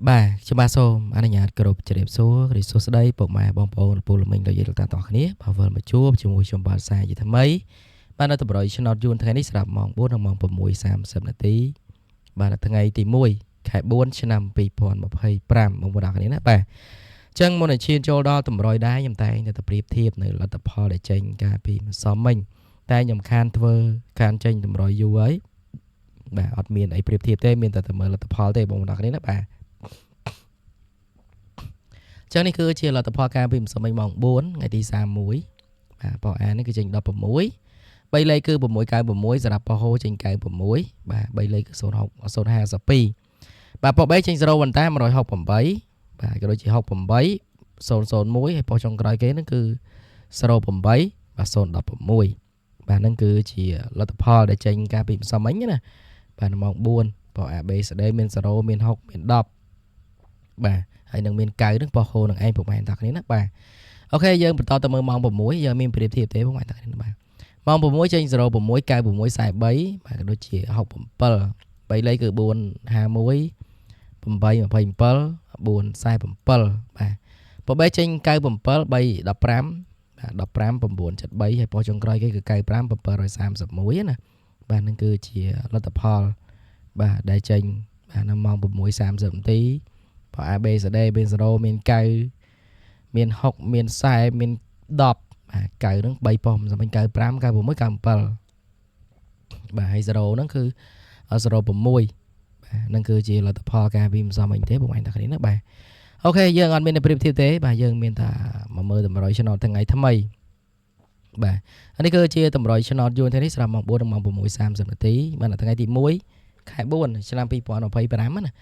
បាទខ្ញុំបាទសូមអនុញ្ញាតគោរពជម្រាបសួរគ្រីស្ទសួស្តីពុកម៉ែបងប្អូនពលមិញលោកយាយលោកតាទាំងអស់គ្នាបាទវិលមកជួបជាមួយខ្ញុំបាទសាជាថ្មីបាទនៅតម្រុយឆ្នោតយួនថ្ងៃនេះស្រាប់ម៉ោង4និងម៉ោង6:30នាទីបាទនៅថ្ងៃទី1ខែ4ឆ្នាំ2025បងប្អូនអរគ្នាណាបាទអញ្ចឹងមុននឹងឈានចូលដល់តម្រុយដែរខ្ញុំតែងតែប្រៀបធៀបនៅលទ្ធផលដែលចេញកាលពីម្សិលមិញតែខ្ញុំខានធ្វើខានចេញតម្រុយយូរហើយបាទអត់មានអីប្រៀបធៀបទេមានតែមើលលទ្ធផលទេបងប្អូនអរគ្នាណាបាទចឹងនេះគឺជាលទ្ធផលការពីម្សិលមិញម៉ោង4ថ្ងៃទី31បាទប៉ោអាននេះគឺចេញ16 3លេខគឺ696សម្រាប់ប៉ោហូចេញ96បាទ3លេខគឺ052បាទប៉ោ B ចេញ0វ៉ាន់តា168បាទក៏ដូចជា68 001ហើយប៉ោចុងក្រោយគេហ្នឹងគឺ08បាទ016បាទហ្នឹងគឺជាលទ្ធផលដែលចេញការពីម្សិលមិញណាបាទម៉ោង4ប៉ោ AB ស្ដីមាន0មាន6មាន10បាទហើយនឹងមានកៅនឹងប៉ោះហូនឹងឯងពុកម៉ែតាគ្នាណាបាទអូខេយើងបន្តទៅមើលម៉ោង6យើងមានប្រៀបធៀបទេពុកម៉ែតាគ្នាណាបាទម៉ោង6ចេញ06 96 43បាទក៏ដូចជា67 3លេខគឺ451 827 447បាទប៉ោបេចេញ97 315បាទ15 973ហើយប៉ោះចុងក្រោយគេគឺ95 731ណាបាទនឹងគឺជាលទ្ធផលបាទដែលចេញបាទនៅម៉ោង6:30នាទីបើ AB ស្ដីមាន0មានកៅមាន6មាន40មាន10បាទកៅហ្នឹង3ប៉ុស្តិ៍សម្រាប់95 96 97បាទហើយ0ហ្នឹងគឺ06បាទហ្នឹងគឺជាលទ្ធផលការពីម្សិលមិញទេបងប្អូនតាគ្នាណាបាទអូខេយើងអត់មានប្រៀបធៀបទេបាទយើងមានតែមកមើលតម្រុយឆ្នោតថ្ងៃថ្មីបាទនេះគឺជាតម្រុយឆ្នោតយួនថ្ងៃនេះស្រាប់ម៉ោង4និងម៉ោង6:30នាទីបាទនៅថ្ងៃទី1ខែ4ឆ្នាំ2025ណា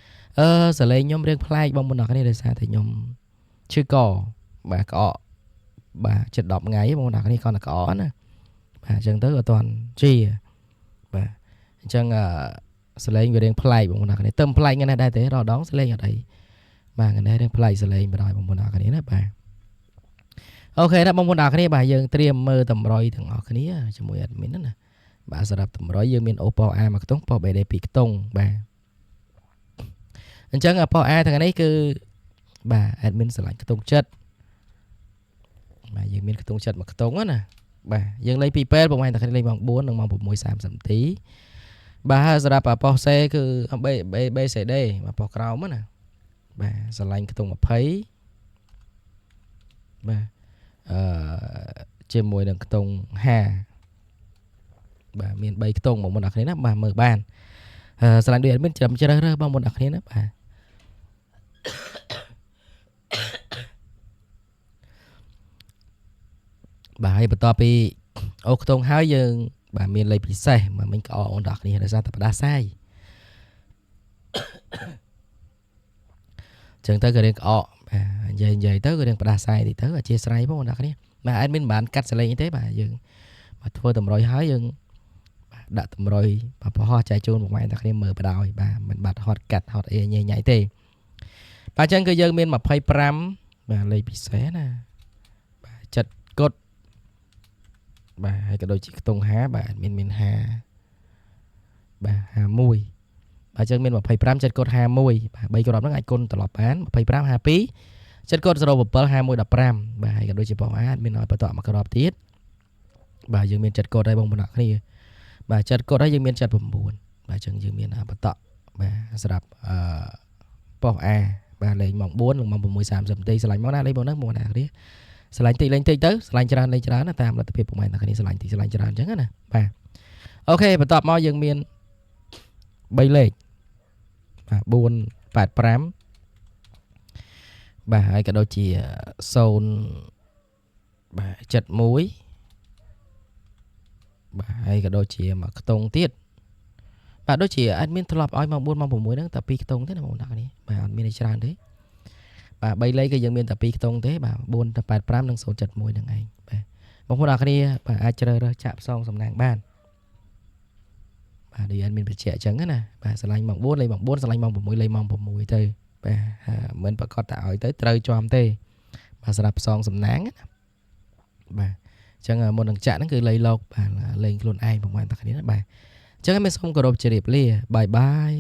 សលេងខ្ញុំរៀងប្លែកបងប្អូនអរគ្នាដោយសារតែខ្ញុំឈឺកបាទក្អកបាទជិត10ថ្ងៃបងប្អូនអរគ្នាគាត់តែក្អកណាបាទអញ្ចឹងទៅអត់ទាន់ជាបាទអញ្ចឹងសលេងវារៀងប្លែកបងប្អូនអរគ្នាទៅប្លែកហ្នឹងដែរទេរដងសលេងអត់អីបាទហ្នឹងរៀងប្លែកសលេងបណ្ដោយបងប្អូនអរគ្នាណាបាទអូខេណាបងប្អូនអរគ្នាបាទយើងត្រៀមមើលតម្រុយទាំងអស់គ្នាជាមួយ admin ណាបាទសម្រាប់តម្រុយយើងមាន Oppo A មួយខ្ទង់ Oppo BD 2ខ្ទង់បាទអញ្ចឹងប៉ោះ A ថ្ងៃនេះគឺបាទ admin ឆ្លាញ់ខ្ទង់ចិត្តបាទយើងមានខ្ទង់ចិត្តមួយខ្ទង់ណាបាទយើងលេខពីពេលប្រហែលតែគ្នាលេខម៉ោង4និងម៉ោង6:30នាទីបាទហើយសម្រាប់ប៉ោះ C គឺ BCD បាទប៉ោះក្រោមណាបាទឆ្លាញ់ខ្ទង់20បាទជាមួយនឹងខ្ទង់50បាទមាន3ខ្ទង់បងប្អូនអរគ្នាណាបាទមើលបានឆ្លាញ់ដូច admin ច្រឹមជ្រើសរើសបងប្អូនអរគ្នាណាបាទបាទហើយបន្ទាប់ពីអូខ្ទង់ហើយយើងបាទមានលេខពិសេសមកមិញក្អកបងប្អូនអរគ្នាដោយសារតែផ្ដាសាយចឹងទៅក៏រៀងក្អកបាទនិយាយទៅក៏រៀងផ្ដាសាយតិចទៅអធិស្ឋានបងប្អូនអរគ្នាបាទអត់មានបានកាត់សលេងអីទេបាទយើងបាទធ្វើតម្រុយហើយយើងបាទដាក់តម្រុយបាទប្រហោះចែកជូនបងប្អូនអរគ្នាមើលបដ ாய் បាទមិនបាត់ហត់កាត់ហត់អីញ៉ៃទេបាទចឹងគឺយើងមាន25បាទលេខពិសេសណាបាទចិត្តគុតបាទហើយក៏ដូចជាខ្ទង់50បាទមាន50បាទ51បាទចឹងមាន25ចិត្តគុត51បាទ3គ្រាប់ហ្នឹងអាចគុណត្រឡប់បាន25 52ចិត្តគុត07 51 15បាទហើយក៏ដូចជាបងអាចមានឲ្យបន្តមួយគ្រាប់ទៀតបាទយើងមានចិត្តគុតហើយបងប្អូនគ្នាបាទចិត្តគុតហើយយើងមាន79បាទចឹងយើងមានបន្តបាទសម្រាប់ប៉ុស A បាទលេខម៉ោង4និងម៉ោង6:30នាទីឆ្លាញ់មកណាលេខបងហ្នឹងបងប្អូនគ្នាឆ្លាញ់តិចលេងតិចទៅឆ្លាញ់ច្រើនលេងច្រើនណាតាមលទ្ធភាពពុកម៉ែតាគ្នាឆ្លាញ់តិចឆ្លាញ់ច្រើនអញ្ចឹងណាបាទអូខេបន្ទាប់មកយើងមាន3លេខបាទ485បាទហើយក៏ដូចជា0បាទ71បាទហើយក៏ដូចជាមួយខ្ទង់ទៀតបាទដូចជាអត់មានធ្លាប់ឲ្យមក4មក6ហ្នឹងតែ2ខ្ទង់ទេណាបងប្អូនតាគ្នាបាទអត់មានអីច្រើនទេបាទ3លេខគឺយើងមានតែ2ខ្ទង់ទេបាទ485និង071ហ្នឹងឯងបាទបងប្អូនអរគ្នាបាទអាចជ្រើសរើសចាក់ផ្សងសំណាងបានបាទដូចមានបញ្ជាក់អញ្ចឹងណាបាទឆ្លាញ់ម៉ោង4លេខម៉ោង4ឆ្លាញ់ម៉ោង6លេខម៉ោង6ទៅបាទមិនប្រកាសតែឲ្យទៅត្រូវជាប់ទេបាទសម្រាប់ផ្សងសំណាងណាបាទអញ្ចឹងមុននឹងចាក់ហ្នឹងគឺលេខលោកបាទលេងខ្លួនឯងបងប្អូនតាគ្នាណាបាទអញ្ចឹងខ្ញុំសូមគោរពជម្រាបលាបាយបាយ